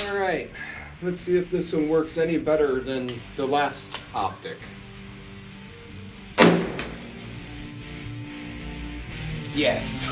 All right, let's see if this one works any better than the last optic. Yes.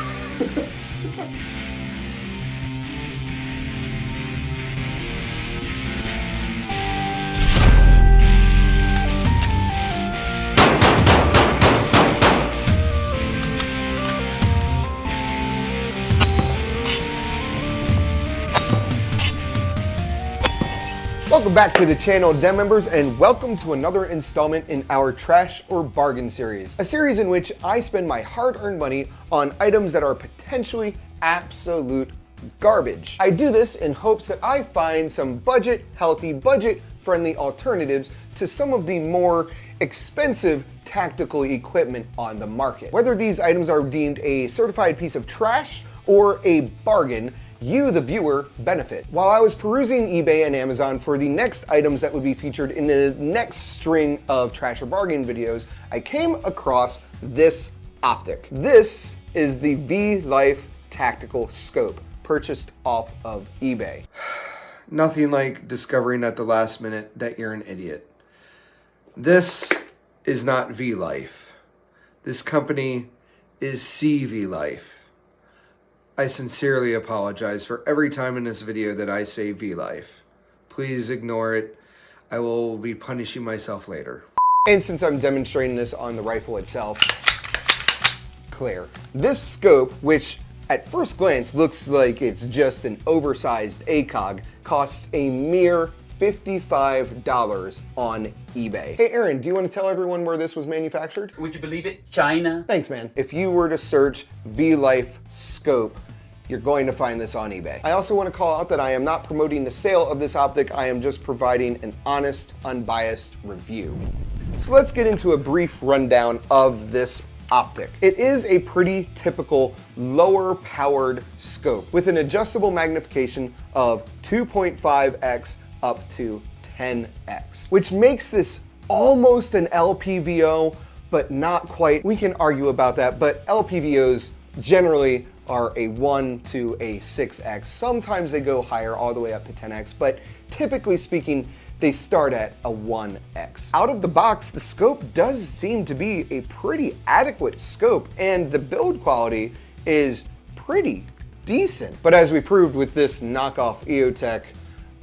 Welcome back to the channel, Den members, and welcome to another installment in our Trash or Bargain series. A series in which I spend my hard-earned money on items that are potentially absolute garbage. I do this in hopes that I find some budget-healthy, budget-friendly alternatives to some of the more expensive tactical equipment on the market. Whether these items are deemed a certified piece of trash or a bargain, you, the viewer, benefit. While I was perusing eBay and Amazon for the next items that would be featured in the next string of Trash or Bargain videos, I came across this optic. This is the CVLIFE tactical scope, purchased off of eBay. Nothing like discovering at the last minute that you're an idiot. This is not CVLIFE. This company is CVLIFE. I sincerely apologize for every time in this video that I say CVLIFE. Please ignore it. I will be punishing myself later. And since I'm demonstrating this on the rifle itself, clear. This scope, which at first glance looks like it's just an oversized ACOG, costs a mere $55 on eBay. Hey Aaron, do you want to tell everyone where this was manufactured? Would you believe it? China. Thanks, man. If you were to search CVLIFE scope, you're going to find this on eBay. I also want to call out that I am not promoting the sale of this optic. I am just providing an honest, unbiased review. So let's get into a brief rundown of this optic. It is a pretty typical lower powered scope with an adjustable magnification of 2.5x up to 10x, which makes this almost an LPVO, but not quite. We can argue about that, but LPVOs generally are a 1 to a 6x. Sometimes they go higher, all the way up to 10x, but typically speaking, they start at a 1x. Out of the box, the scope does seem to be a pretty adequate scope, and the build quality is pretty decent. But as we proved with this knockoff EOTech,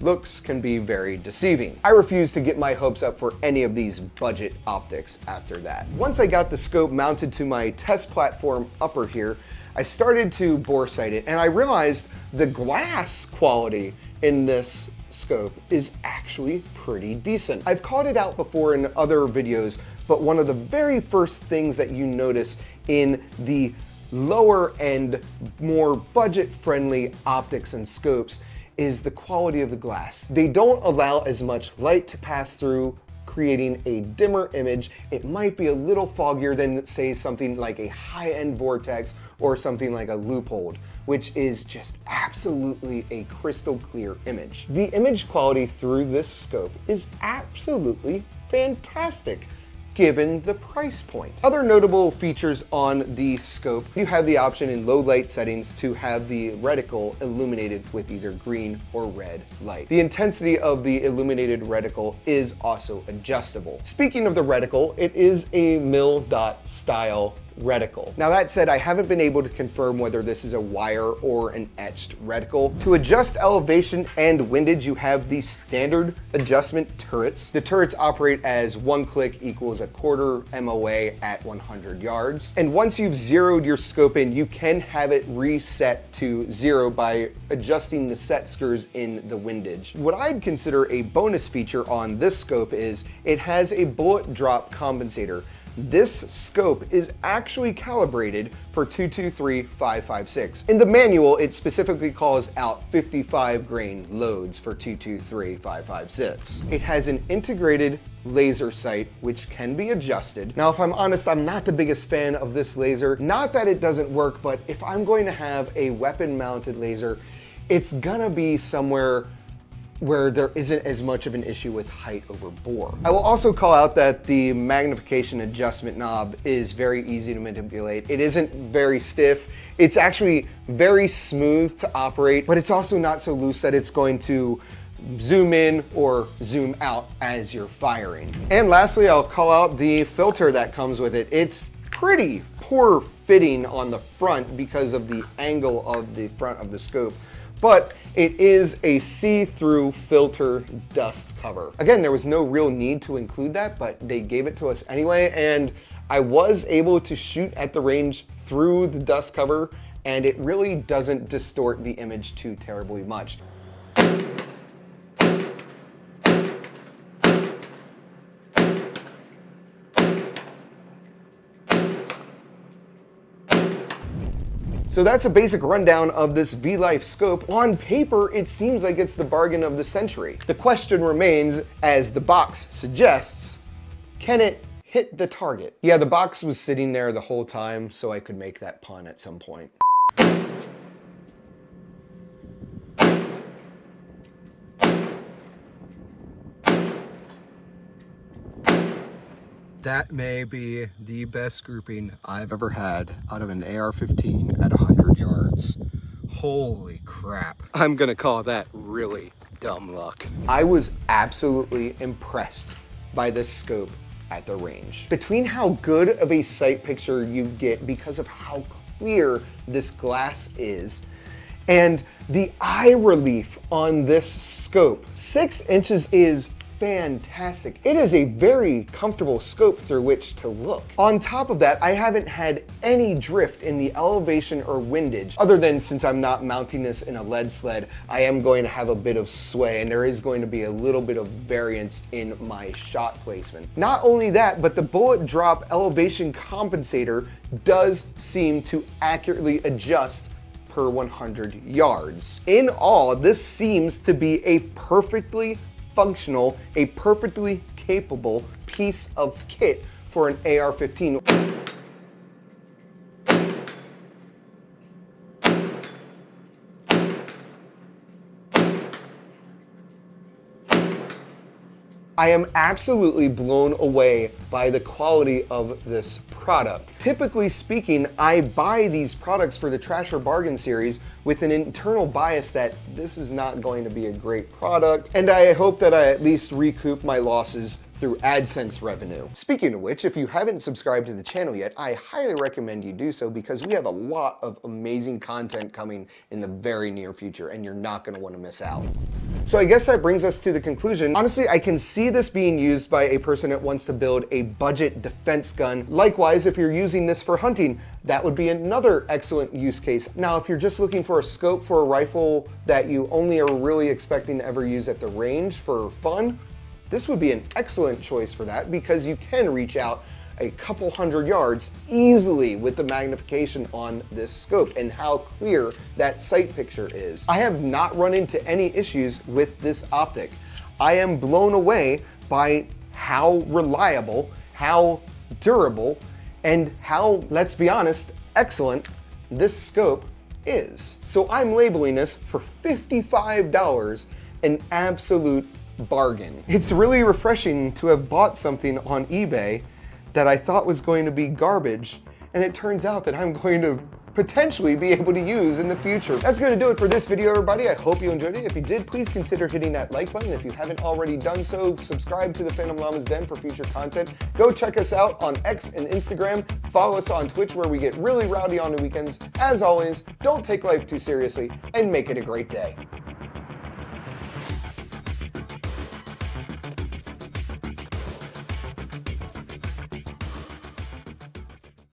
looks can be very deceiving. I refuse to get my hopes up for any of these budget optics after that. Once I got the scope mounted to my test platform upper here, I started to bore sight it, and I realized the glass quality in this scope is actually pretty decent. I've called it out before in other videos, but one of the very first things that you notice in the lower end, more budget-friendly optics and scopes is the quality of the glass. They don't allow as much light to pass through, creating a dimmer image. It might be a little foggier than, say, something like a high-end Vortex or something like a Loophole, which is just absolutely a crystal clear image. The image quality through this scope is absolutely fantastic, given the price point. Other notable features on the scope, you have the option in low light settings to have the reticle illuminated with either green or red light. The intensity of the illuminated reticle is also adjustable. Speaking of the reticle, it is a mil dot style reticle. Now that said, I haven't been able to confirm whether this is a wire or an etched reticle. To adjust elevation and windage, you have the standard adjustment turrets. The turrets operate as one click equals a quarter MOA at 100 yards. And once you've zeroed your scope in, you can have it reset to 0 by adjusting the set screws in the windage. What I'd consider a bonus feature on this scope is it has a bullet drop compensator. This scope is actually calibrated for 223-556. In the manual, it specifically calls out 55 grain loads for 223-556. It has an integrated laser sight, which can be adjusted. Now, if I'm honest, I'm not the biggest fan of this laser. Not that it doesn't work, but if I'm going to have a weapon mounted laser, it's gonna be somewhere where there isn't as much of an issue with height over bore. I will also call out that the magnification adjustment knob is very easy to manipulate. It isn't very stiff. It's actually very smooth to operate, but it's also not so loose that it's going to zoom in or zoom out as you're firing. And lastly, I'll call out the filter that comes with it. It's pretty poor fitting on the front because of the angle of the front of the scope, but it is a see-through filter dust cover. Again, there was no real need to include that, but they gave it to us anyway, and I was able to shoot at the range through the dust cover, and it really doesn't distort the image too terribly much. So that's a basic rundown of this CVLIFE scope. On paper, it seems like it's the bargain of the century. The question remains, as the box suggests, can it hit the target? Yeah, the box was sitting there the whole time, so I could make that pun at some point. That may be the best grouping I've ever had out of an AR-15 at 100 yards. Holy crap. I'm gonna call that really dumb luck. I was absolutely impressed by this scope at the range. Between how good of a sight picture you get because of how clear this glass is, and the eye relief on this scope, 6 inches is fantastic. It is a very comfortable scope through which to look. On top of that, I haven't had any drift in the elevation or windage, other than since I'm not mounting this in a lead sled, I am going to have a bit of sway, and there is going to be a little bit of variance in my shot placement. Not only that, but the bullet drop elevation compensator does seem to accurately adjust per 100 yards. In all, this seems to be a perfectly functional, a perfectly capable piece of kit for an AR-15. I am absolutely blown away by the quality of this product. Typically speaking, I buy these products for the Trash or Bargain series with an internal bias that this is not going to be a great product, and I hope that I at least recoup my losses through AdSense revenue. Speaking of which, if you haven't subscribed to the channel yet, I highly recommend you do so because we have a lot of amazing content coming in the very near future, and you're not gonna wanna miss out. So I guess that brings us to the conclusion. Honestly, I can see this being used by a person that wants to build a budget defense gun. Likewise, if you're using this for hunting, that would be another excellent use case. Now, if you're just looking for a scope for a rifle that you only are really expecting to ever use at the range for fun, this would be an excellent choice for that because you can reach out a couple hundred yards easily with the magnification on this scope and how clear that sight picture is. I have not run into any issues with this optic. I am blown away by how reliable, how durable, and how, let's be honest, excellent this scope is. So I'm labeling this for $55 an absolute bargain. It's really refreshing to have bought something on eBay that I thought was going to be garbage, and it turns out that I'm going to potentially be able to use in the future. That's going to do it for this video, everybody. I hope you enjoyed it. If you did, please consider hitting that like button. If you haven't already done so, subscribe to the Phantom Llama's Den for future content. Go check us out on X and Instagram. Follow us on Twitch where we get really rowdy on the weekends. As always, don't take life too seriously and make it a great day.